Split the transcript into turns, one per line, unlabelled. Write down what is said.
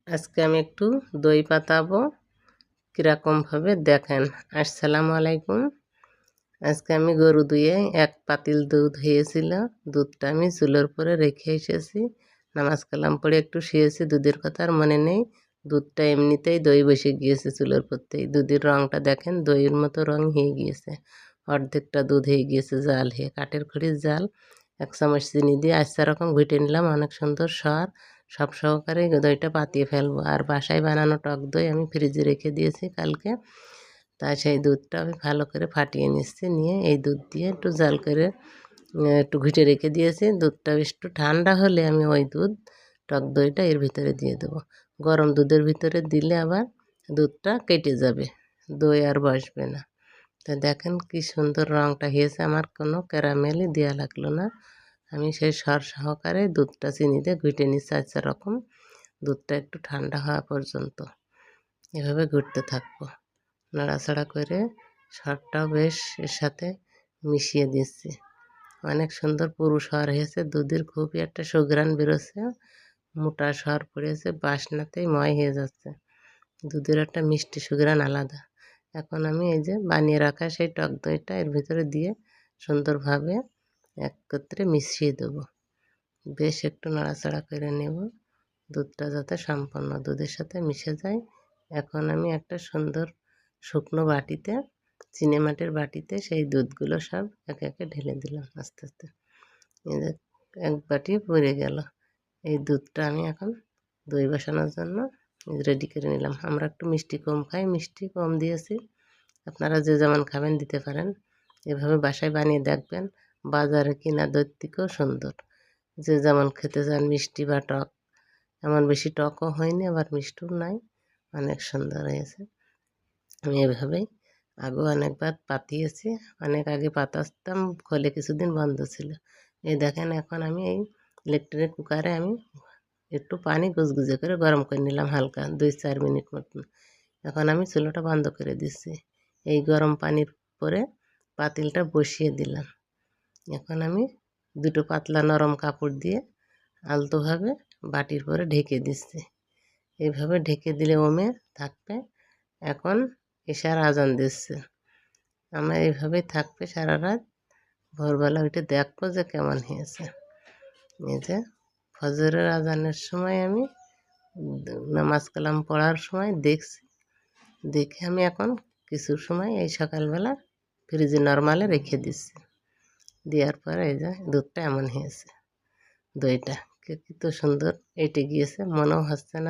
আজকে আমি একটু দই পাতাবো, কীরকমভাবে দেখেন। আসসালামু আলাইকুম। আজকে আমি গরু দুয়ে এক পাতিল দুধ হয়েছিল। দুধটা আমি চুলোর উপরে রেখে এসেছি। নামাজ কালাম পড়ে একটু শুয়েছি, দুধের কথা আর মনে নেই। দুধটা এমনিতেই দই বসে গিয়েছে চুলোর উপরতেই। দুধের রঙটা দেখেন, দইয়ের মতো রঙ হয়ে গিয়েছে। অর্ধেকটা দুধ হয়ে গিয়েছে জাল হয়ে, কাঠের খড়ির জাল। 1 চামচ চিনি দিয়ে আস্তে রকম ঘুটে নিলাম, অনেক সুন্দর স্বাদ। সব সহকারে দইটা পাতিয়ে ফেলবো। আর বাসায় বানানো টক দই আমি ফ্রিজে রেখে দিয়েছি কালকে। তাই সেই দুধটা আমি ভালো করে ফাটিয়ে নিচ্ছি, নিয়ে এই দুধ দিয়ে একটু জাল করে একটু ঘুটে রেখে দিয়েছি। দুধটা একটু ঠান্ডা হলে আমি ওই দুধ টক দইটা এর ভিতরে দিয়ে দেবো। গরম দুধের ভিতরে দিলে আবার দুধটা কেটে যাবে, দই আর বসবে না। তা দেখেন কি সুন্দর রঙটা হয়েছে, আমার কোনো ক্যারামেলই দেওয়া লাগলো না। আমি সেই সর সহকারে দুধটা চিনি দিয়ে ঘুটে নিচ্ছি আচ্ছা রকম। দুধটা একটু ঠান্ডা হওয়া পর্যন্ত এভাবে ঘুরতে থাকবো, নাড়াচাড়া করে সরটাও বেশ এর সাথে মিশিয়ে দিচ্ছি। অনেক সুন্দর পুরু সর হয়েছে, দুধের খুবই একটা সুঘ্রাণ বেরোচ্ছে, মোটা সর পড়েছে, বাসনাতেই ময় হয়ে যাচ্ছে। দুধের একটা মিষ্টি সুঘ্রাণ আলাদা। এখন আমি এই যে বানিয়ে রাখা সেই টক দইটা এর ভিতরে দিয়ে সুন্দরভাবে একত্রে মিশিয়ে দেবো। বেশ একটু নাড়াচাড়া করে নেব, দুধটা যাতে সম্পূর্ণ দুধের সাথে মিশে যায়। এখন আমি একটা সুন্দর শুকনো বাটিতে, চিনেমাটির বাটিতে সেই দুধগুলো সব একে একে ঢেলে দিলাম আস্তে আস্তে। এই যে এক বাটি পড়ে গেল। এই দুধটা আমি এখন দই বসানোর জন্য রেডি করে নিলাম। আমরা একটু মিষ্টি কম খাই, মিষ্টি কম দিয়েছি। আপনারা যে যেমন খাবেন দিতে পারেন। এভাবে বাসায় বানিয়ে দেখবেন, বাজারে কিনা দইয়ের থেকেও সুন্দর। যে যেমন খেতে চান, মিষ্টি বা টক, এমন বেশি টকও হয়নি আবার মিষ্টিও নাই, অনেক সুন্দর হয়েছে। আমি এভাবেই আগেও অনেকবার পাতিয়েছি, অনেক আগে পাতাতাম, খোলে কিছুদিন বন্ধ ছিল। এই দেখেন এখন আমি এই ইলেকট্রিক কুকারে আমি একটু পানি গুজগুজে করে গরম করে নিলাম, হালকা 2-4 মিনিট মতন। এখন আমি চুলোটা বন্ধ করে দিচ্ছি। এই গরম পানির পরে পাতিলটা বসিয়ে দিলাম। এখন আমি দুটো পাতলা নরম কাপড় দিয়ে আলতোভাবে বাটির পরে ঢেকে দিচ্ছি। এইভাবে ঢেকে দিলে ওমে থাকবে। এখন এশার আজান দিচ্ছে, আমার এইভাবেই থাকবে সারা রাত। ভোরবেলা উঠে দেখবো যে কেমন হয়েছে। এই যে ফজরের আজানের সময় আমি নামাজ কালাম পড়ার সময় দেখছি, দেখে আমি এখন কিছু সময় এই সকালবেলা ফ্রিজে নরমালে রেখে দিচ্ছি। দেওয়ার পরে এই যে দুধটা এমন হয়েছে, দইটা কী তো সুন্দর এঁটে গিয়েছে, মনেও হচ্ছে না